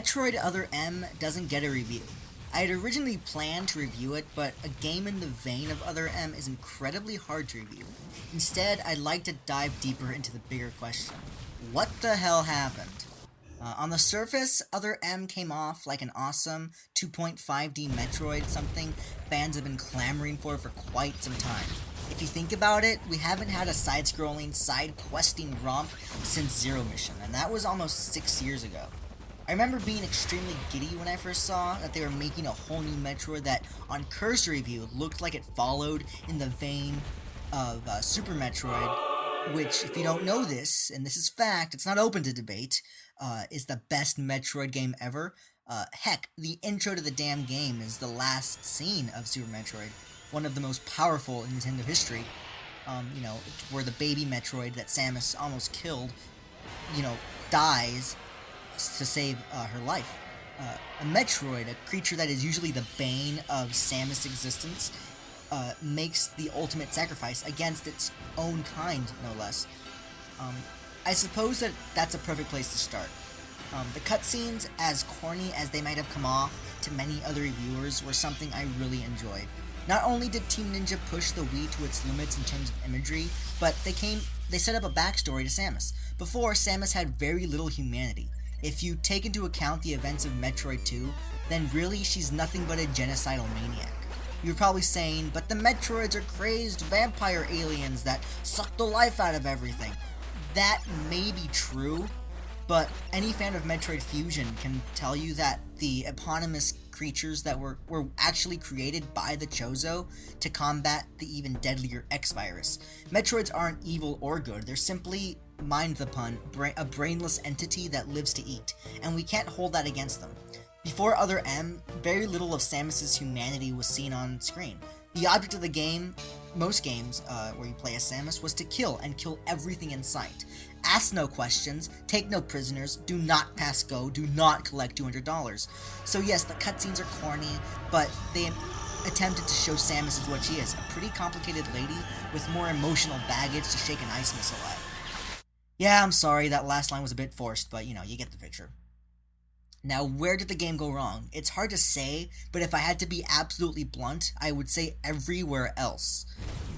Metroid Other M doesn't get a review. I had originally planned to review it, but a game in the vein of Other M is incredibly hard to review. Instead, I'd like to dive deeper into the bigger question. What the hell happened? On the surface, Other M came off like an awesome 2.5D Metroid, something fans have been clamoring for quite some time. If you think about it, we haven't had a side-scrolling, side-questing romp since Zero Mission, and that was almost 6 years ago. I remember being extremely giddy when I first saw that they were making a whole new Metroid that, on cursory view, looked like it followed in the vein of Super Metroid, which, if you don't know this, and this is fact, it's not open to debate, is the best Metroid game ever. Heck, the intro to the damn game is the last scene of Super Metroid, one of the most powerful in Nintendo history. Where the baby Metroid that Samus almost killed, dies to save her life. A Metroid, a creature that is usually the bane of Samus' existence, makes the ultimate sacrifice against its own kind, no less. I suppose that's a perfect place to start. The cutscenes, as corny as they might have come off to many other reviewers, were something I really enjoyed. Not only did Team Ninja push the Wii to its limits in terms of imagery, but they set up a backstory to Samus. Before, Samus had very little humanity. If you take into account the events of Metroid 2, then really she's nothing but a genocidal maniac. You're probably saying, but the Metroids are crazed vampire aliens that suck the life out of everything. That may be true, but any fan of Metroid Fusion can tell you that the eponymous creatures that were actually created by the Chozo to combat the even deadlier X-Virus. Metroids aren't evil or good, they're simply, mind the pun, a brainless entity that lives to eat, and we can't hold that against them. Before Other M, very little of Samus' humanity was seen on screen. The object of the game, most games where you play as Samus, was to kill, and kill everything in sight. Ask no questions, take no prisoners, do not pass go, do not collect $200. So yes, the cutscenes are corny, but they attempted to show Samus as what she is, a pretty complicated lady with more emotional baggage to shake an ice missile at. Yeah, I'm sorry, that last line was a bit forced, but you get the picture. Now, where did the game go wrong? It's hard to say, but if I had to be absolutely blunt, I would say everywhere else.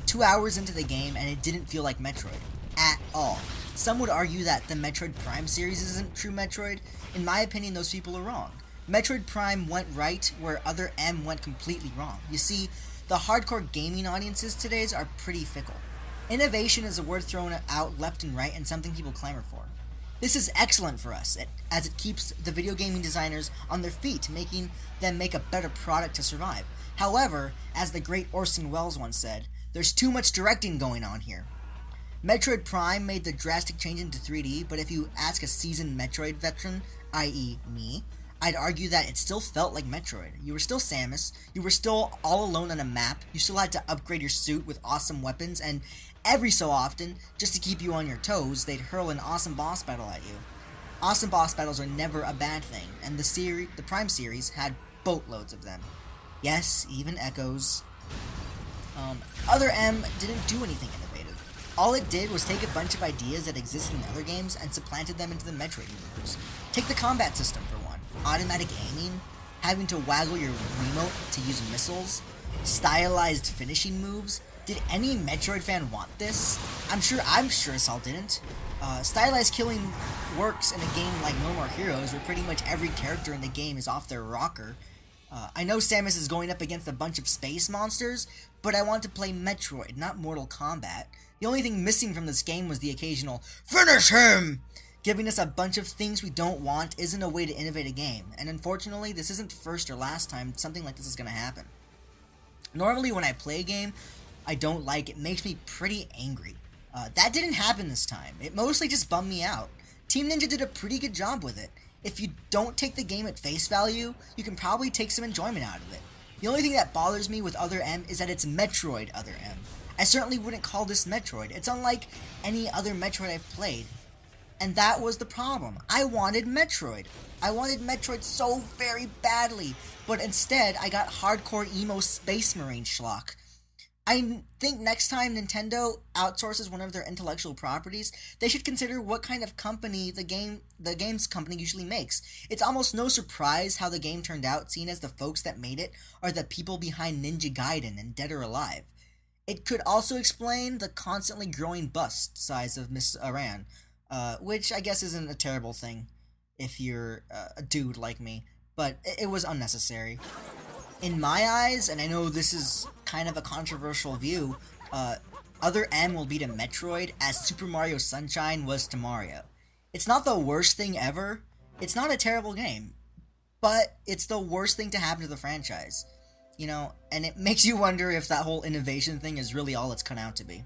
2 hours into the game, and it didn't feel like Metroid. At all. Some would argue that the Metroid Prime series isn't true Metroid. In my opinion, those people are wrong. Metroid Prime went right where Other M went completely wrong. You see, the hardcore gaming audiences today are pretty fickle. Innovation is a word thrown out left and right and something people clamor for. This is excellent for us, as it keeps the video gaming designers on their feet, making them make a better product to survive. However, as the great Orson Welles once said, there's too much directing going on here. Metroid Prime made the drastic change into 3D, but if you ask a seasoned Metroid veteran, i.e. me, I'd argue that it still felt like Metroid. You were still Samus, you were still all alone on a map, you still had to upgrade your suit with awesome weapons, and every so often, just to keep you on your toes, they'd hurl an awesome boss battle at you. Awesome boss battles are never a bad thing, and the Prime series had boatloads of them. Yes, even Echoes. Other M didn't do anything innovative. All it did was take a bunch of ideas that existed in other games and supplanted them into the Metroid universe. Take the combat system for one. Automatic aiming, having to waggle your remote to use missiles, stylized finishing moves. Did any Metroid fan want this? I'm sure as hell didn't. Stylized killing works in a game like No More Heroes, where pretty much every character in the game is off their rocker. I know Samus is going up against a bunch of space monsters, but I want to play Metroid, not Mortal Kombat. The only thing missing from this game was the occasional, "Finish him!" Giving us a bunch of things we don't want isn't a way to innovate a game, and unfortunately, this isn't the first or last time something like this is going to happen. Normally, when I play a game I don't like, it makes me pretty angry. That didn't happen this time. It mostly just bummed me out. Team Ninja did a pretty good job with it. If you don't take the game at face value, you can probably take some enjoyment out of it. The only thing that bothers me with Other M is that it's Metroid Other M. I certainly wouldn't call this Metroid. It's unlike any other Metroid I've played. And that was the problem. I wanted Metroid. I wanted Metroid so very badly, but instead I got hardcore emo space marine schlock. I think next time Nintendo outsources one of their intellectual properties, they should consider what kind of company the games company usually makes. It's almost no surprise how the game turned out, seeing as the folks that made it are the people behind Ninja Gaiden and Dead or Alive. It could also explain the constantly growing bust size of Miss Aran, which I guess isn't a terrible thing if you're a dude like me, but it was unnecessary. In my eyes, and I know this is kind of a controversial view, Other M will be to Metroid as Super Mario Sunshine was to Mario. It's not the worst thing ever. It's not a terrible game, but it's the worst thing to happen to the franchise. And it makes you wonder if that whole innovation thing is really all it's come out to be.